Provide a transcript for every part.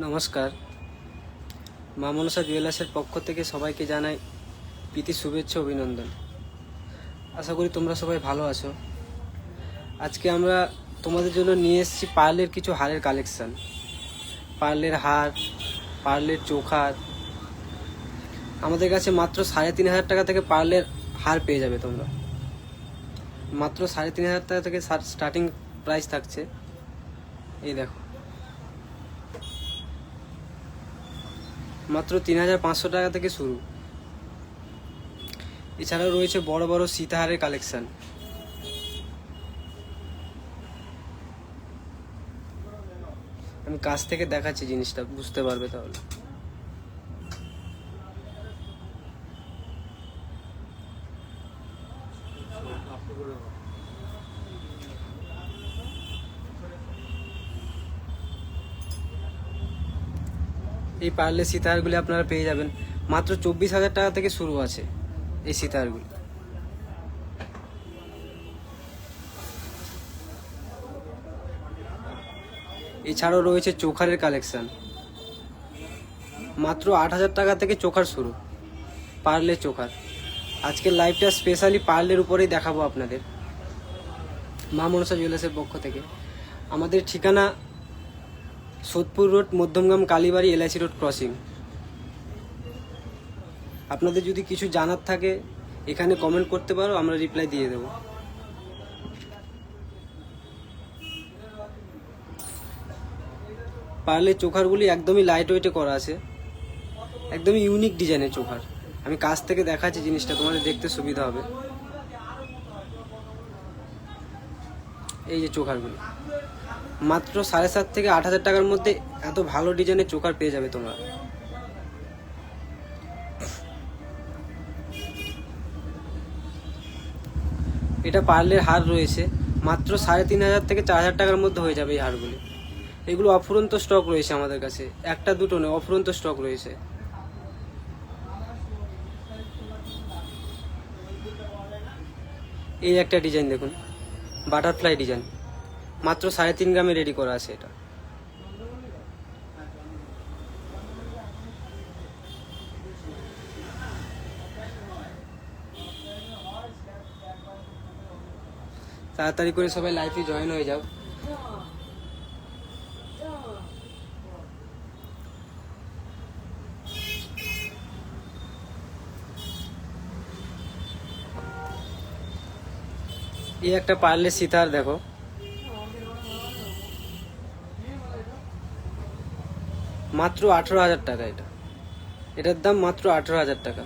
নমস্কার। মা মনসা জুয়েলার্সের পক্ষ থেকে সবাইকে জানাই প্রীতি শুভেচ্ছা অভিনন্দন। আশা করি তোমরা সবাই ভালো আছো। আজকে আমরা তোমাদের জন্য নিয়ে এসেছি পার্লের কিছু হারের কালেকশান। পার্লের হার, পার্লের চোখার। আমাদের কাছে মাত্র 3,500 টাকা থেকে পার্লের হার পেয়ে যাবে তোমরা। মাত্র 3,500 টাকা থেকে স্টার্টিং প্রাইস থাকছে। এই দেখো, মাত্র 3,500 টাকা থেকে শুরু। এছাড়াও রয়েছে বড় বড় সীতাহারের কালেকশান। আমি কাছ থেকে দেখাচ্ছি, জিনিসটা বুঝতে পারবে তাহলে। এই পার্লের সীতাহারগুলি আপনারা পেয়ে যাবেন মাত্র 24,000 টাকা থেকে শুরু আছে এই সীতাহারগুলি। এছাড়াও রয়েছে চোখারের কালেকশান। মাত্র 8,000 টাকা থেকে চোখার শুরু, পার্লের চোখার। আজকের লাইভটা স্পেশালি পার্লের উপরেই দেখাবো আপনাদের, মা মনসা জুয়েলার্সের পক্ষ থেকে। আমাদের ঠিকানা সোদপুর রোড, মধ্যমগ্রাম, কালীবাড়ি, LIC রোড ক্রসিং। আপনাদের যদি কিছু জানার থাকে এখানে কমেন্ট করতে পারো, আমরা রিপ্লাই দিয়ে দেবো। পার্লের চোখারগুলি একদমই লাইট ওয়েটে করা আছে, একদমই ইউনিক ডিজাইনের চোখার। আমি কাছ থেকে দেখাচ্ছি, জিনিসটা তোমাদের দেখতে সুবিধা হবে। এই যে চোখারগুলি মাত্র 7,500 থেকে 8,000 টাকার মধ্যে এত ভালো ডিজাইনের চোখার পেয়ে যাবে তোমরা। এটা পার্লের হার রয়েছে মাত্র 3,500 থেকে 4,000 টাকার মধ্যে হয়ে যাবে এই হারগুলি। এগুলো অফুরন্ত স্টক রয়েছে আমাদের কাছে, একটা দুটো নয়, অফুরন্ত স্টক রয়েছে। এই একটা ডিজাইন দেখুন, বাটারফ্লাই ডিজাইন, মাত্র 3.5 গ্রামে রেডি করা আছে এটা। তাড়াতাড়ি করে সবাই লাইভে জয়েন হয়ে যাও। এই একটা পার্লের সীতাহার দেখো, মাত্র 18,000 টাকা। এটার দাম মাত্র 18,000 টাকা।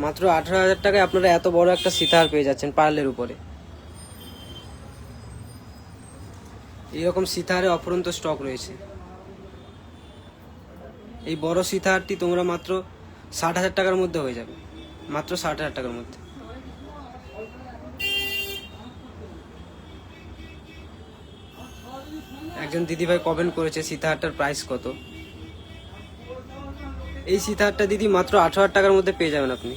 মাত্র 18,000 টাকায় আপনারা এত বড় একটা সীতাহার পেয়ে যাচ্ছেন পার্লের উপরে। এইরকম সীতাহারে অফুরন্ত স্টক রয়েছে। এই বড় সীতাহারটি তোমরা মাত্র 60,000 টাকার মধ্যে হয়ে যাবে, মাত্র 60,000 টাকার মধ্যে। একজন দিদিভাই কমেন্ট করেছে সীতাহারটার প্রাইস কত। এই সীতাহারটা দিদি মাত্র 18,000 টাকার মধ্যে পেয়ে যাবেন আপনি।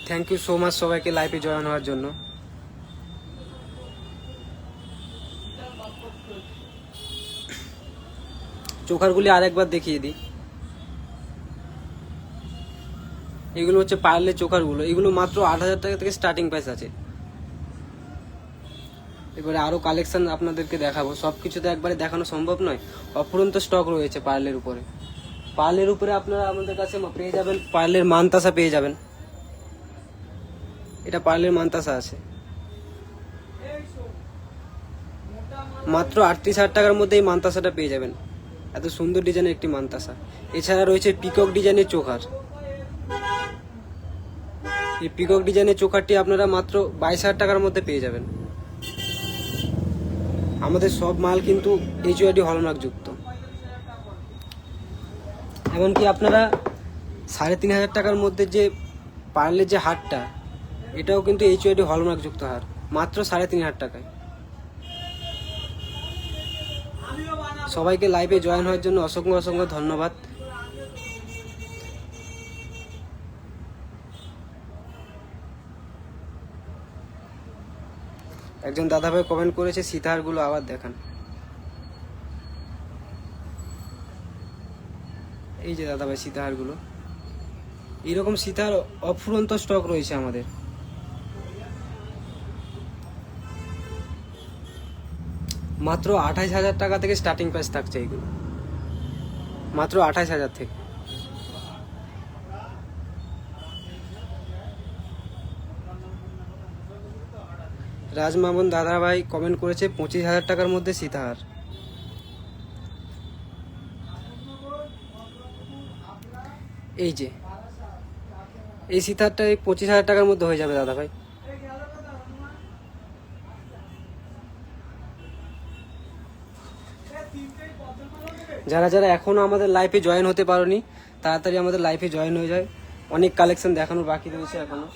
থ্যাংক ইউ সো মাচ সবাইকে লাইভে জয়েন হওয়ার জন্য। চোখারগুলি আরেকবার দেখিয়ে দিই। এগুলো হচ্ছে পার্লের চোখারগুলো, এগুলো মাত্র 8,000 টাকা থেকে স্টার্টিং প্রাইস আছে। এবারে আরও কালেকশন আপনাদেরকে দেখাবো, সব কিছু তো একবারে দেখানো সম্ভব নয়, অফুরন্ত স্টক রয়েছে পার্লের উপরে। পার্লের উপরে আপনারা আমাদের কাছে পেয়ে যাবেন পার্লের মানতাসা পেয়ে যাবেন। এটা পার্লের মানতাসা আছে, মাত্র 38,000 টাকার মধ্যে এই মানতাসাটা পেয়ে যাবেন। এত সুন্দর ডিজাইনের একটি মানতাসা। এছাড়া রয়েছে পিকক ডিজাইনের চোখার। এই পিকক ডিজাইনের চোখারটি আপনারা মাত্র 22,000 টাকার মধ্যে পেয়ে যাবেন। আমাদের সব মাল কিন্তু HUID হলমার্ক যুক্ত। এমনকি আপনারা 3,500 টাকার মধ্যে যে পার্লের যে হারটা, এটাও কিন্তু HUID হলমার্ক যুক্ত হার, মাত্র 3,500 টাকায়। সবাইকে লাইভে জয়েন হওয়ার জন্য অসংখ্য অসংখ্য ধন্যবাদ। একজন দাদাভাই কমেন্ট করেছে সীতাহারগুলো আবার দেখান। এই যে দাদাভাই সীতাহারগুলো, এইরকম সীতাহার অফুরন্ত স্টক রয়েছে আমাদের। মাত্র 28,000 টাকা থেকে স্টার্টিং প্রাইস থাকছে এইগুলো, মাত্র 28,000 থেকে। রাজমামন দাদাভাই কমেন্ট করেছে 25,000 টাকার মধ্যে সীতাহার। এই যে এই সীতাহারটা 25,000 টাকার মধ্যে হয়ে যাবে দাদাভাই। যারা যারা এখনো আমাদের লাইফে জয়েন হতে পারোনি, তাড়াতাড়ি আমাদের লাইফে জয়েন হয়ে যায়। অনেক কালেকশন দেখানোর বাকি রয়েছে এখনো।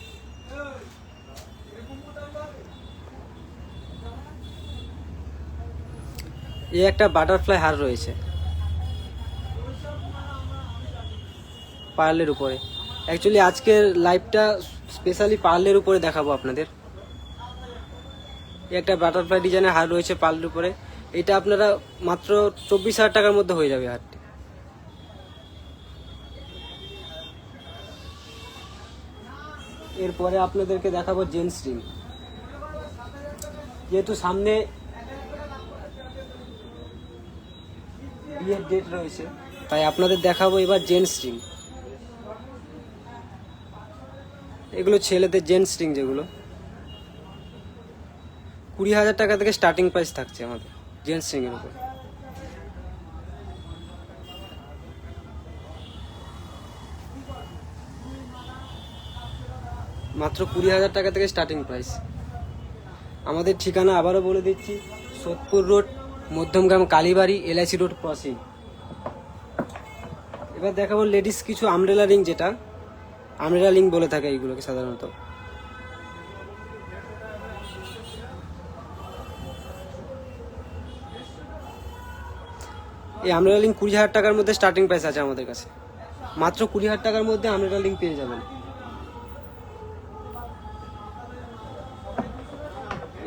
এই একটা বাটারফ্লাই হার রয়েছে পার্লের উপরে। অ্যাকচুয়ালি আজকের লাইভটা স্পেশালি পার্লের উপরে দেখাবো আপনাদের। এই একটা বাটারফ্লাই ডিজাইনের হার রয়েছে পার্লের উপরে। এটা আপনারা মাত্র 24,000 টাকার মধ্যে হয়ে যাবে হারটি। এরপরে আপনাদেরকে দেখাবো জেন্টস রিং। যেহেতু সামনে বিয়ের ডেট রয়েছে, তাই আপনাদের দেখাবো এবার জেন্টস রিং। এগুলো ছেলেদের জেন্টস রিং, যেগুলো 20,000 টাকা থেকে স্টার্টিং প্রাইস থাকছে আমাদের জেন্টস রিং এর উপর। মাত্র 20,000 টাকা থেকে স্টার্টিং প্রাইস। আমাদের ঠিকানা আবারও বলে দিচ্ছি, সোদপুর রোড, মধ্যমগ্রাম, কালীবাড়ি, LIC রোড ক্রসিং। এবার দেখাবো লেডিস কিছু আমব্রেলা রিং, যেটা আমব্রেলা রিং বলে থাকে এইগুলোকে সাধারণত। এই আমব্রেলা রিং 20,000 টাকার মধ্যে স্টার্টিং প্রাইস আছে আমাদের কাছে। মাত্র 20,000 টাকার মধ্যে আমব্রেলা রিং পেয়ে যাবেন।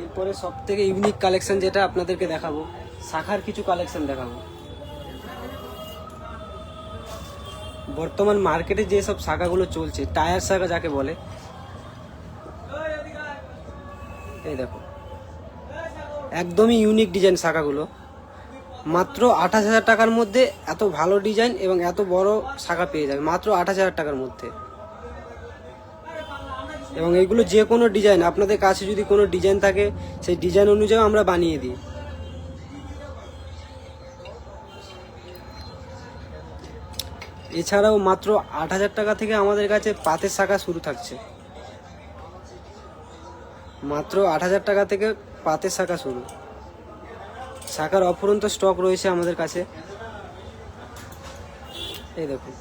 এরপরে সব থেকে ইউনিক কালেকশন যেটা আপনাদেরকে দেখাবো, শাখার কিছু কালেকশন দেখাবো। বর্তমান মার্কেটে যেসব শাখাগুলো চলছে, টায়ার শাখা যাকে বলে, এই দেখো একদমই ইউনিক ডিজাইন শাখাগুলো। মাত্র 28,000 টাকার মধ্যে এত ভালো ডিজাইন এবং এত বড় শাখা পেয়ে যাবে মাত্র 28,000 টাকার মধ্যে। এবং এইগুলো যে কোনো ডিজাইন, আপনাদের কাছে যদি কোনো ডিজাইন থাকে সেই ডিজাইন অনুযায়ী আমরা বানিয়ে দিই। এছাড়াও মাত্র 8,000 টাকা থেকে আমাদের কাছে পাতের শাখা শুরু থাকছে। মাত্র 8,000 টাকা থেকে পাতের শাখা শুরু। শাখার অফুরন্ত স্টক রয়েছে আমাদের কাছে। এই দেখুন,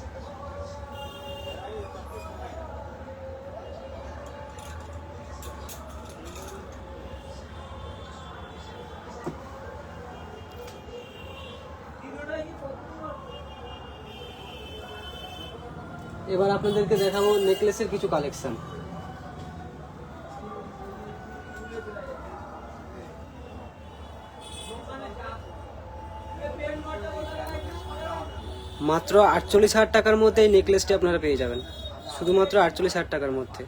এবার আপনাদেরকে দেখাবো নেকলেসের কিছু কালেকশন। মাত্র 48,000 টাকার মধ্যে এই নেকলেসটি আপনারা পেয়ে যাবেন, শুধুমাত্র 48,000 টাকার মধ্যে।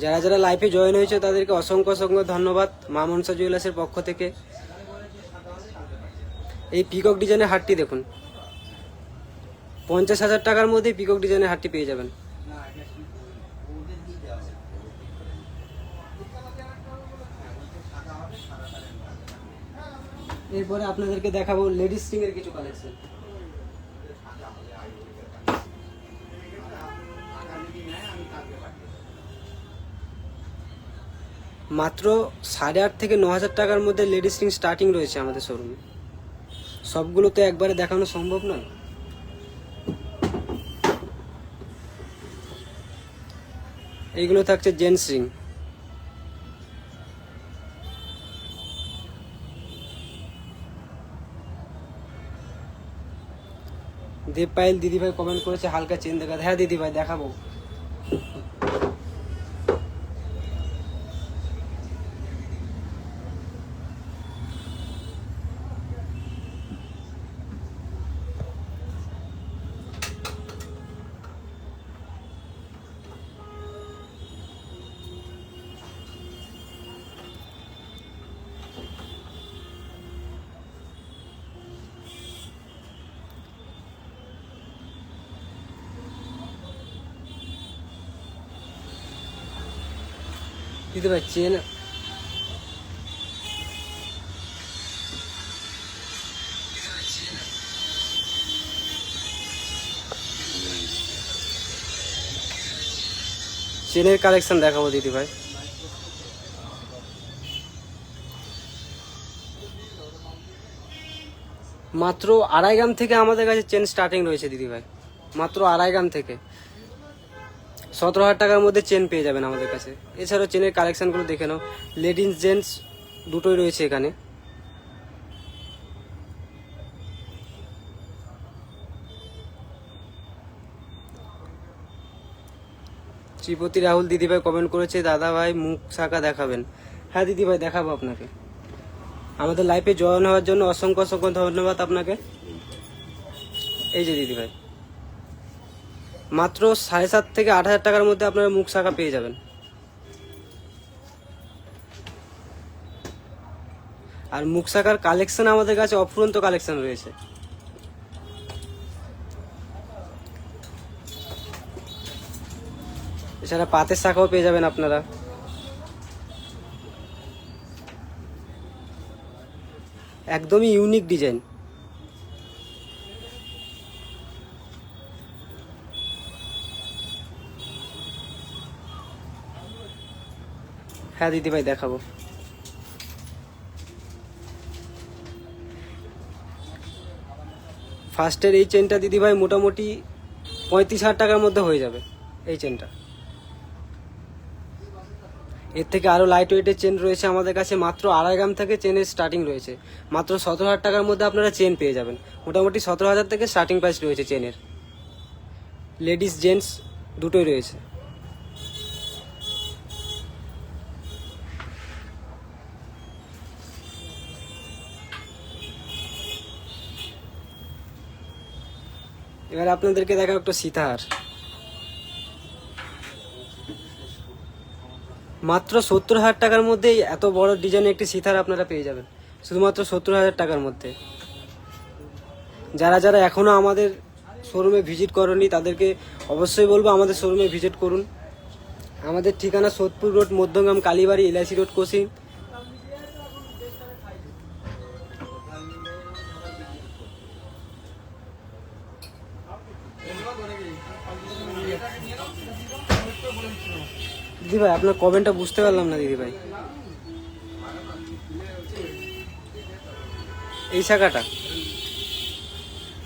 যারা যারা লাইফে জয়েন হয়েছে তাদেরকে অসংখ্য অসংখ্য ধন্যবাদ মা মনসা জুয়েলার্সের পক্ষ থেকে। এই পিকক ডিজাইনের হারটি দেখুন, 50,000 টাকার মধ্যে পিকক ডিজাইনের হারটি পেয়ে যাবেন। এরপরে আপনাদেরকে দেখাবো লেডিস রিং এর কিছু কালেকশন। মাত্র 8,500 থেকে 9,000 টাকার মধ্যে লেডিস রিং স্টার্টিং রয়েছে আমাদের শোরুমে। সবগুলো তো একবারে দেখানো সম্ভব নয়। এইগুলো থাকছে জেন্টস রিং। দেবপায়েল দিদিভাই কমেন্ট করেছে হালকা চেন দেখা। হ্যাঁ দিদিভাই দেখাবো। দিদি ভাই চেন চেনের কালেকশন দেখাবো দিদি ভাই। মাত্র 2.5 গ্রাম থেকে আমাদের কাছে চেন স্টার্টিং রয়েছে দিদি ভাই, মাত্র 2.5 গ্রাম থেকে 17,000 টাকার মধ্যে চেন পেয়ে যাবেন আমাদের কাছে। এছাড়াও চেনের কালেকশনগুলো দেখে নাও, লেডিস জেন্টস দুটোই রয়েছে এখানে। শ্রীপতি রাহুল দিদিভাই কমেন্ট করেছে, দাদা ভাই মুখ শাখা দেখাবেন। হ্যাঁ দিদিভাই দেখাবো আপনাকে। আমাদের লাইফে জয়েন হওয়ার জন্য অসংখ্য অসংখ্য ধন্যবাদ আপনাকে। এই যে দিদিভাই, মাত্র 7,500 থেকে 8,000 টাকার মধ্যে আপনারা মুখ শাখা পেয়ে যাবেন। আর মুখ শাখার কালেকশন আমাদের কাছে অফুরন্ত কালেকশন রয়েছে। এছাড়া পাতের শাখাও পেয়ে যাবেন আপনারা। একদমই ইউনিক ডিজাইন। হ্যাঁ দিদিভাই দেখাবো। ফার্স্টের এই চেনটা দিদিভাই মোটামুটি 35,000 টাকার মধ্যে হয়ে যাবে এই চেনটা। এর থেকে আরও লাইট ওয়েটের চেন রয়েছে আমাদের কাছে, মাত্র 2.5 গ্রাম থেকে চেনের স্টার্টিং রয়েছে। মাত্র 17,000 টাকার মধ্যে আপনারা চেন পেয়ে যাবেন। মোটামুটি 17,000 থেকে স্টার্টিং প্রাইস রয়েছে চেনের। লেডিস জেন্টস দুটোই রয়েছে। এবার আপনাদেরকে দেখা একটু সীতাহার। মাত্র 70,000 টাকার মধ্যেই এত বড় ডিজাইনের একটি সীতাহার আপনারা পেয়ে যাবেন, শুধুমাত্র 70,000 টাকার মধ্যে। যারা যারা এখনও আমাদের শোরুমে ভিজিট করেনি তাদেরকে অবশ্যই বলবো আমাদের শোরুমে ভিজিট করুন। আমাদের ঠিকানা সোদপুর রোড, মধ্যমগ্রাম, কালীবাড়ি, এলআইসি রোড, কোচিং। দিদি ভাই আপনার কমেন্টটা বুঝতে পারলাম না দিদি ভাই। এই শাখাটা,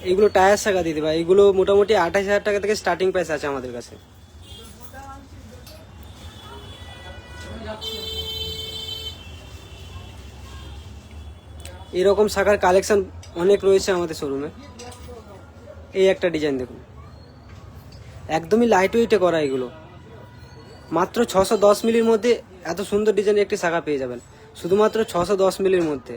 এইগুলো টায়ার শাখা দিদি ভাই। এইগুলো মোটামুটি 28,000 টাকা থেকে স্টার্টিং প্রাইস আছে আমাদের কাছে। এরকম শাখার কালেকশন অনেক রয়েছে আমাদের শোরুমে। এই একটা ডিজাইন দেখুন, একদমই লাইট ওয়েটে করা। এগুলো মাত্র 610 মিলির মধ্যে এত সুন্দর ডিজাইনের একটি শাখা পেয়ে যাবেন, শুধুমাত্র 610 মিলির মধ্যে।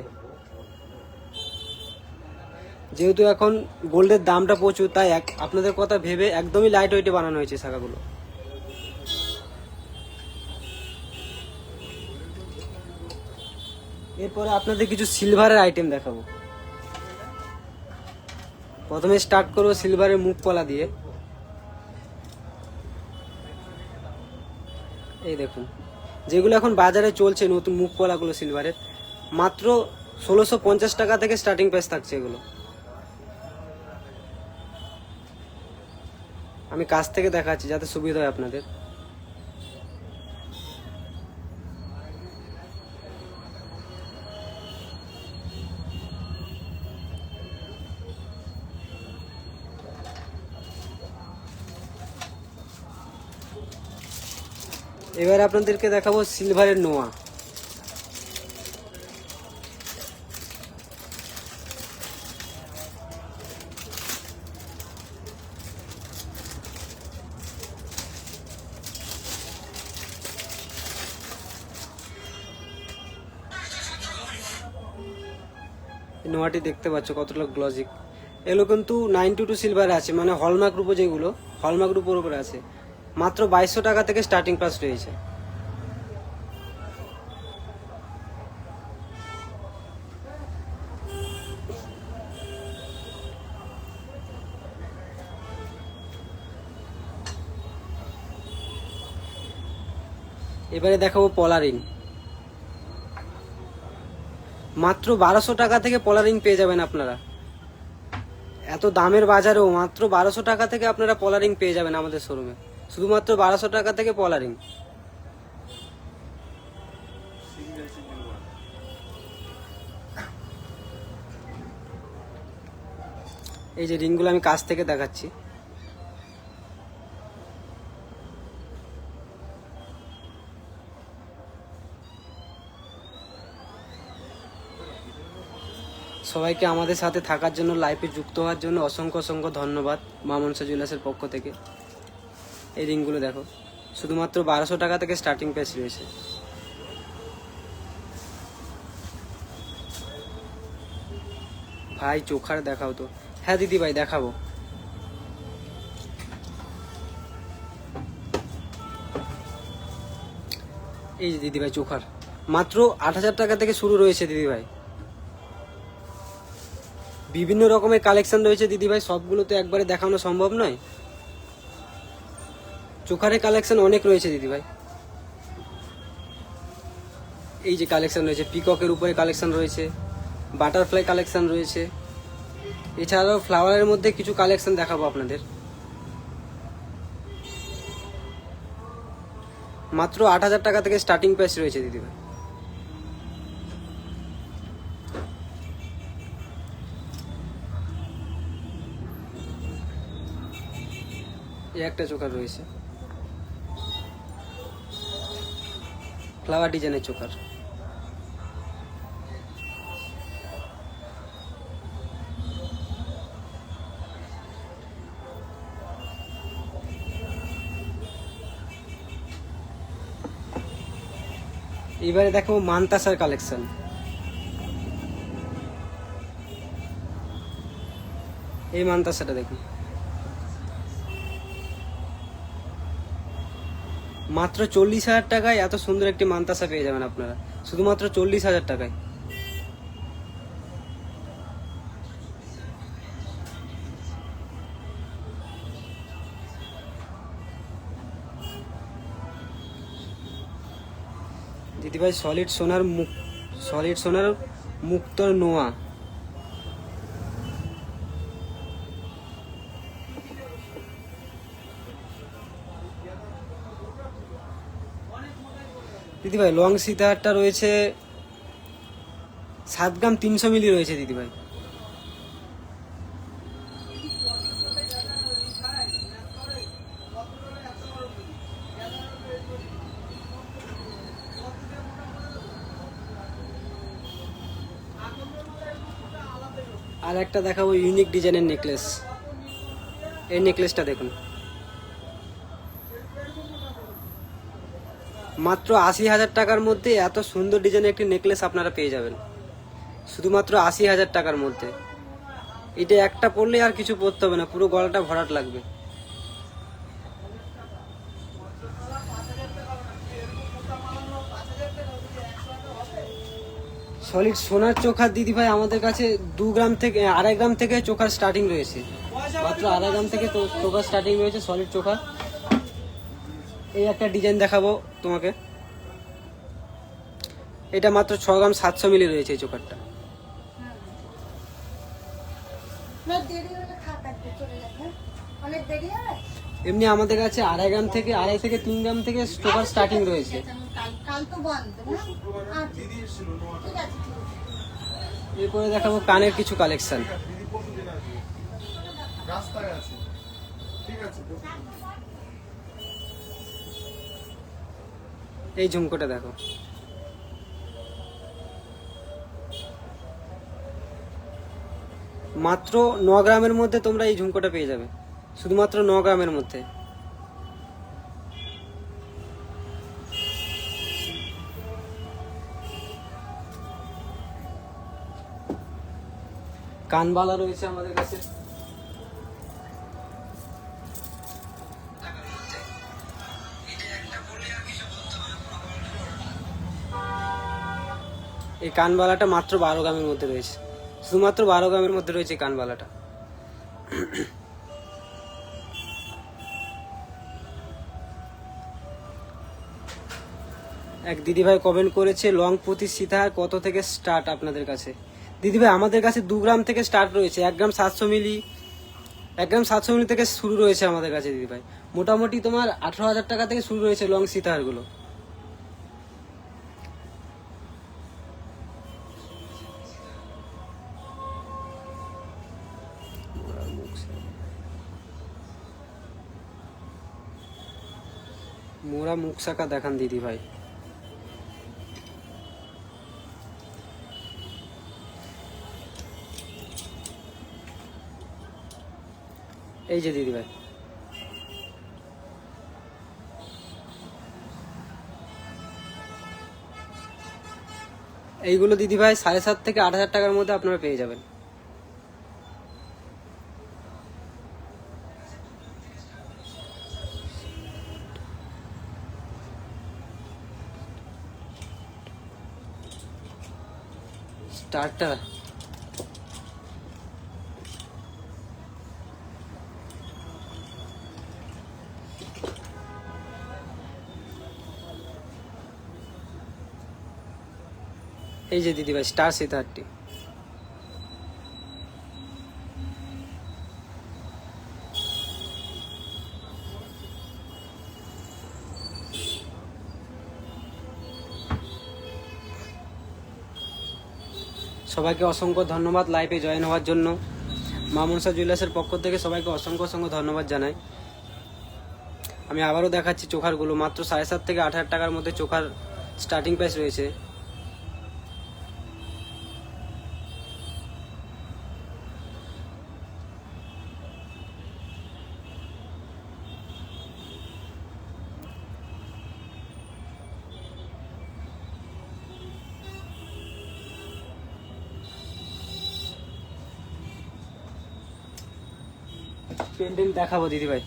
যেহেতু এখন গোল্ডের দামটা প্রচুর, তাই আপনাদের কথা ভেবে একদমই লাইট ওয়েটে বানানো হয়েছে শাখাগুলো। এরপরে আপনাদের কিছু সিলভারের আইটেম দেখাবো। প্রথমে স্টার্ট করবো সিলভারের মুখ পলা দিয়ে। এই দেখুন, যেগুলো এখন বাজারে চলছে নতুন মুখ পলাগুলো সিলভারের, মাত্র 1650 টাকা থেকে স্টার্টিং প্রাইস থাকছে এগুলো। আমি কাছ থেকে দেখাচ্ছি যাতে সুবিধা হয় আপনাদের। এবার আপনাদেরকে দেখাবো সিলভারের নোয়া। নোয়াটি দেখতে পাচ্ছ কতটা গ্লজিক। এগুলো কিন্তু 922 সিলভারে আছে, মানে হলমার্ক রূপো, যেগুলো হলমার্ক রূপোর উপরে আছে। মাত্র 2200 টাকা থেকে স্টার্টিং প্রাইস রয়েছে। এবারে দেখাবো পলা রিং। মাত্র 1200 টাকা থেকে পলা রিং পেয়ে যাবেন আপনারা। এত দামের বাজারেও মাত্র 1200 টাকা থেকে আপনারা পলা রিং পেয়ে যাবেন আমাদের শোরুমে। শুধুমাত্র 1200 টাকা থেকে পলা রিং। এই যে রিংগুলো আমি কাছ থেকে দেখাচ্ছি। সবাইকে আমাদের সাথে থাকার জন্য, লাইফে যুক্ত হওয়ার জন্য অসংখ্য অসংখ্য ধন্যবাদ মা মনসা জুয়েলার্সের পক্ষ থেকে। এই রিংগুলো দেখো, শুধুমাত্র 1200 টাকা থেকে স্টার্টিং প্রাইস রয়েছে। ভাই চোখার দেখাও তো। হ্যাঁ দিদি ভাই দেখাবো। এই যে দিদি ভাই চোখার মাত্র 8000 টাকা থেকে শুরু রয়েছে দিদি ভাই। বিভিন্ন রকমের কালেকশন রয়েছে দিদি ভাই, সবগুলো তো একবারে দেখানো সম্ভব নয়। চোখারের কালেকশন অনেক রয়েছে দিদি ভাই। এই যে কালেকশন রয়েছে, পিককের উপরে কালেকশন রয়েছে, বাটারফ্লাই কালেকশন রয়েছে। এছাড়াও ফ্লাওয়ারের মধ্যে কিছু কালেকশন দেখাবো আপনাদের। মাত্র 8000 টাকা থেকে স্টার্টিং প্রাইস রয়েছে দিদি ভাই। এই একটা চোকার রয়েছে, ফ্লাওয়ার ডিজাইনের চোকার। এবারে দেখো মানতাসার কালেকশন। এই মানতাসাটা দেখুন, মাত্র 40,000 টাকায় এত সুন্দর একটি মানতাসা পেয়ে যাবেন আপনারা, শুধুমাত্র 40,000 টাকায়। দিদিভাই সলিড সোনার মুক্তর নোয়া। দিদিভাই লং সীতাহারটা রয়েছে 7 গ্রাম 300 মিলি রয়েছে দিদিভাই। আর একটা দেখাবো ইউনিক ডিজাইনের নেকলেস। এই নেকলেসটা দেখুন, মাত্র 80,000 টাকার মধ্যে এত সুন্দর ডিজাইনের একটি নেকলেস আপনারা পেয়ে যাবেন, শুধুমাত্র 80,000 টাকার মধ্যে। এটা একটা পরলে আর কিছু পরতে হবে না, পুরো গলাটা ভরাট লাগবে। সলিড সোনার চোখার দিদি ভাই আমাদের কাছে 2 গ্রাম থেকে 2.5 গ্রাম থেকে চোখার স্টার্টিং রয়েছে, মাত্র 2.5 গ্রাম থেকে চোখার স্টার্টিং রয়েছে সলিড চোখা। এই একটা ডিজাইন দেখাবো তোমাকে, এটা মাত্র 6 গ্রাম 700 মিলি রয়েছে এই চোখারটা। এমনি আমাদের কাছে 2.5 গ্রাম থেকে 3 গ্রাম থেকে চোখার স্টার্টিং রয়েছে। এরপরে দেখাবো কানের কিছু কালেকশন। এই ঝুমকোটা দেখো, মাত্র 9 গ্রামের মধ্যে তোমরা এই ঝুমকোটা পেয়ে যাবে, শুধুমাত্র 9 গ্রামের মধ্যে। কানবালা রয়েছে আমাদের কাছে, এই কানবালাটা মাত্র 12 গ্রামের মধ্যে রয়েছে, শুধুমাত্র 12 গ্রামের মধ্যে রয়েছে কানবালাটা। এক দিদিভাই কমেন্ট করেছে লং পুঁতি সীতাহার কত থেকে স্টার্ট আপনাদের কাছে? দিদিভাই আমাদের কাছে 2 গ্রাম থেকে স্টার্ট রয়েছে, 1 গ্রাম 700 মিলি, 1 গ্রাম 700 মিলি থেকে শুরু রয়েছে আমাদের কাছে দিদিভাই। মোটামুটি তোমার 18,000 টাকা থেকে শুরু রয়েছে লং সীতাহারগুলো। মোরা মুখ শাখা দেখান দিদিভাই। এই যে দিদিভাই, এইগুলো দিদিভাই 7,500 থেকে 8,000 টাকার মধ্যে আপনারা পেয়ে যাবেন। স্টার্টার এই যে দিদিভাই স্টার সীতাহারটি। সবাইকে অসংখ্য ধন্যবাদ লাইভে জয়েন হওয়ার জন্য। মা মনসা জুয়েলার্সের পক্ষ থেকে সবাইকে অসংখ্য অসংখ্য ধন্যবাদ জানাই। আমি আবারও দেখাচ্ছি চোখারগুলো, মাত্র 7,500 থেকে 8,000 টাকার মধ্যে চোখার স্টার্টিং প্রাইস রয়েছে। পেন্ডেন্ট দেখাবো দিদিভাই।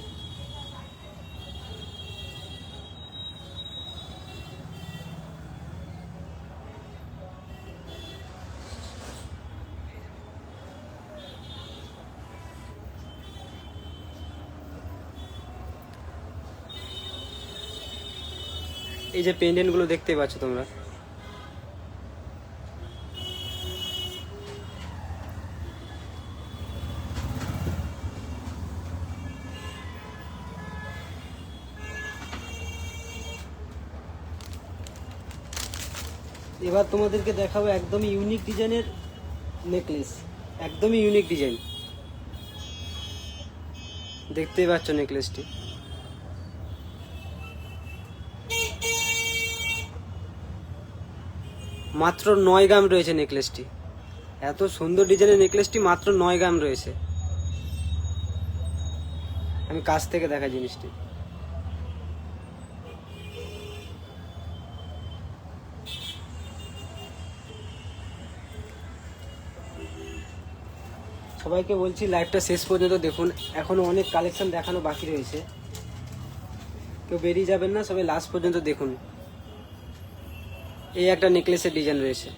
এই যে পেন্ডেন্ট গুলো দেখতে পাচ্ছ তোমরা, এবার তোমাদেরকে দেখাবো একদমই ইউনিক ডিজাইনের নেকলেস, একদমই ইউনিক ডিজাইন। দেখতেই পাচ্ছ নেকলেসটি, মাত্র 9 গ্রাম রয়েছে নেকলেসটি। এত সুন্দর ডিজাইনের নেকলেসটি মাত্র 9 গ্রাম রয়েছে। আমি কাছ থেকে দেখা জিনিসটি, সবাইকে বলছি লাইভটা শেষ পর্যন্ত দেখুন, এখনো অনেক কালেকশন দেখানো বাকি রয়েছে, কেউ বেরিয়ে যাবেন না, সবাই লাস্ট পর্যন্ত দেখুন। এই একটা নেকলেসের ডিজাইন রয়েছে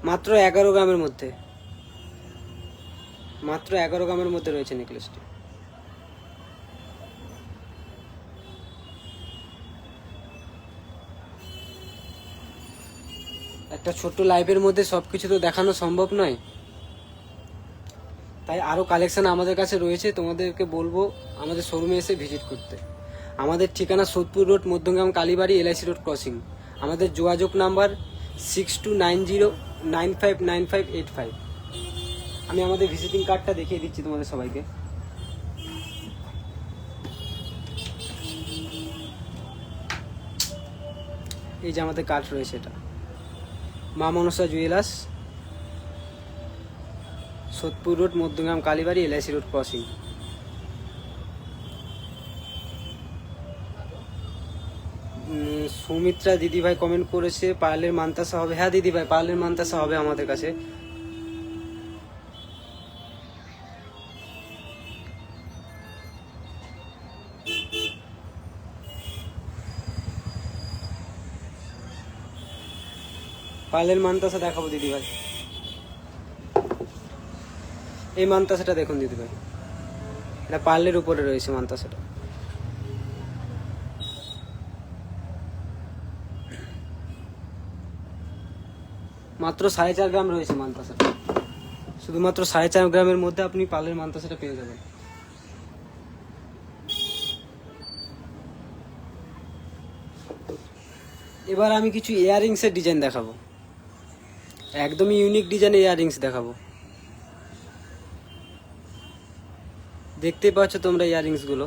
মাত্র 11 গ্রামের মধ্যে, মাত্র 11 গ্রামের মধ্যে রয়েছে নেকলেসটি। একটা ছোট্ট লাইভের মধ্যে সবকিছু তো দেখানো সম্ভব নয়, তাই আরও কালেকশন আমাদের কাছে রয়েছে। তোমাদেরকে বলবো আমাদের শোরুমে এসে ভিজিট করতে। আমাদের ঠিকানা সোদপুর রোড, মধ্যমগ্রাম, কালীবাড়ি, LIC রোড ক্রসিং। আমাদের যোগাযোগ নাম্বার 6290959585। আমি আমাদের ভিজিটিং কার্ডটা দেখিয়ে দিচ্ছি তোমাদের সবাইকে। এই যে আমাদের কার্ড রয়েছে, এটা মা মনসা জুয়েলার্স, সোদপুর রোড, মধ্যমগ্রাম, কালীবাড়ি, LIC রোড ক্রসিং। সুমিত্রা দিদিভাই কমেন্ট করেছে পার্লের মানতাসা হবে। হ্যাঁ দিদিভাই, পার্লের মানতাসা হবে আমাদের কাছে। পার্লের মানতাসা দেখাবো দিদিভাই। এই মানতাসাটা দেখুন দিদিভাই, এটা পার্লের উপরে রয়েছে মানতাসাটা। মাত্র 4.5 গ্রাম রয়েছে মানতাসাটা। শুধুমাত্র 4.5 গ্রামের মধ্যে আপনি পার্লের মানতাসাটা পেয়ে যাবেন। এবার আমি কিছু ইয়াররিংসের ডিজাইন দেখাবো, একদমই ইউনিক ডিজাইনের ইয়াররিংস দেখাবো। দেখতে পাচ্ছ তোমরা ইয়াররিংসগুলো।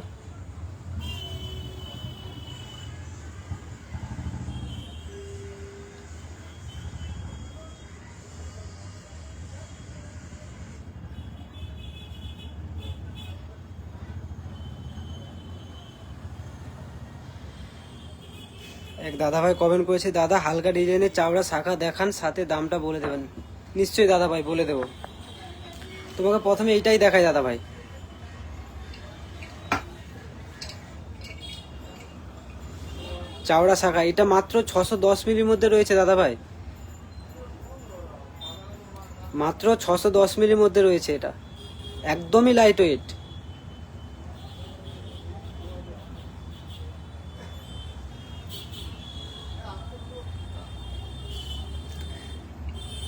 এক দাদাভাই কমেন্ট করেছে, দাদা হালকা ডিজাইনের চাওড়া শাখা দেখান, সাথে দামটা বলে দেবেন। নিশ্চয়ই দাদাভাই বলে দেবো। তোমাকে প্রথমে এইটাই দেখাই দাদাভাই। চাওড়া শাখা, এটা মাত্র 610 মিলির মধ্যে রয়েছে দাদাভাই, মাত্র 610 মিলির মধ্যে রয়েছে। এটা একদমই লাইট ওয়েট।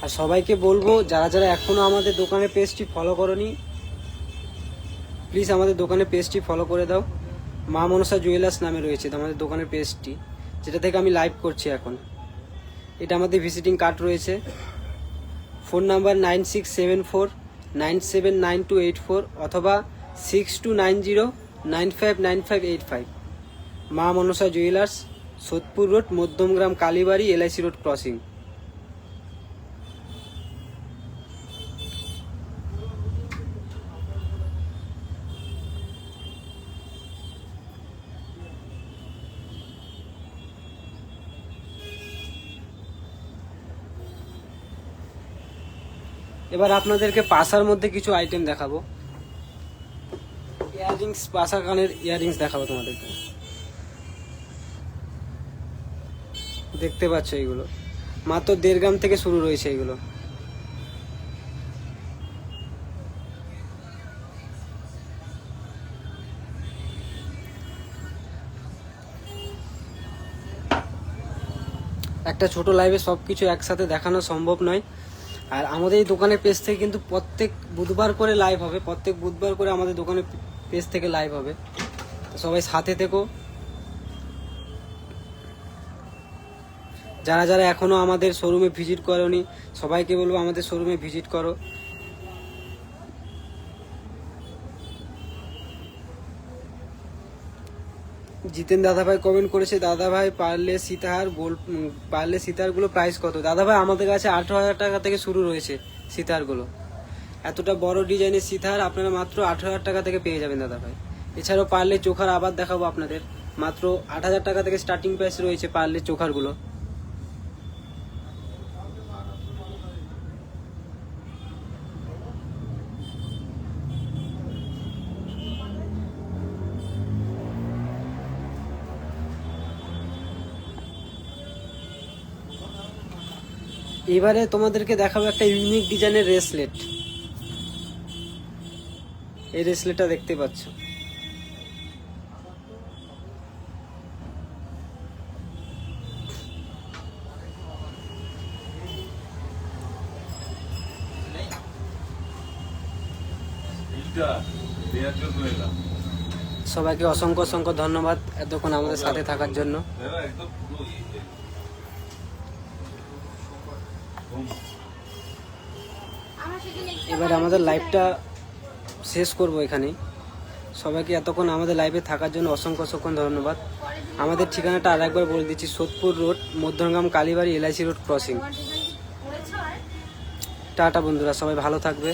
আর সবাইকে বলবো, যারা যারা এখনো আমাদের দোকানের পেজটি ফলো করনি, প্লিজ আমাদের দোকানের পেজটি ফলো করে দাও। মা মনসা জুয়েলার্স নামে রয়েছে আমাদের দোকানের পেজটি, যেটা থেকে আমি লাইভ করছি এখন। এটা আমাদের ভিজিটিং কার্ড রয়েছে। ফোন নাম্বার 9674979284 অথবা 6290959585। মা মনসা জুয়েলার্স, সোদপুর রোড, মধ্যমগ্রাম, কালীবাড়ি, LIC রোড ক্রসিং। এবার আপনাদেরকে পাশার মধ্যে কিছু আইটেম দেখাবো। ইয়াররিংস, পাশা কানের ইয়াররিংস দেখাবো তোমাদেরকে। দেখতে পাচ্ছ এইগুলো মাত্র 1.5 গ্রাম থেকে শুরু রয়েছে এইগুলো। একটা ছোট লাইভে সবকিছু একসাথে দেখানো সম্ভব নয়। আর আমাদের এই দোকানের পেজ থেকে কিন্তু প্রত্যেক বুধবার করে লাইভ হবে, প্রত্যেক বুধবার করে আমাদের দোকানের পেজ থেকে লাইভ হবে। তো সবাই সাথে থেকো। যারা যারা এখনো আমাদের শোরুমে ভিজিট করোনি, সবাইকে বলবো আমাদের শোরুমে ভিজিট করো। জিতেন দাদাভাই কমেন্ট করেছে, দাদাভাই পারলে সীতাহারগুলো প্রাইস কত? দাদাভাই আমাদের কাছে 18,000 টাকা থেকে শুরু রয়েছে সীতাহারগুলো। এতটা বড় ডিজাইনের সীতাহার আপনারা মাত্র 18,000 টাকা থেকে পেয়ে যাবেন দাদাভাই। এছাড়াও পারলে চোখার আবার দেখাবো আপনাদের, মাত্র 8,000 টাকা থেকে স্টার্টিং প্রাইস রয়েছে পারলে চোখারগুলো। এবারে তোমাদেরকে দেখাবো একটা ইউনিক ডিজাইনের রেসলেট। এই রেসলেটটা দেখতে পাচ্ছ, সবাইকে অসংখ্য অসংখ্য ধন্যবাদ এতক্ষণ আমাদের সাথে থাকার জন্য। এবার আমাদের লাইভটা শেষ করব এখানেই। সবাইকে এতক্ষণ আমাদের লাইভে থাকার জন্য অসংখ্য অসংখ্য ধন্যবাদ। আমাদের ঠিকানাটা আরেকবার বলে দিচ্ছি, সোদপুর রোড, মধ্যমগ্রাম, কালীবাড়ি, LIC রোড ক্রসিং। টাটা বন্ধুরা, সবাই ভালো থাকবে।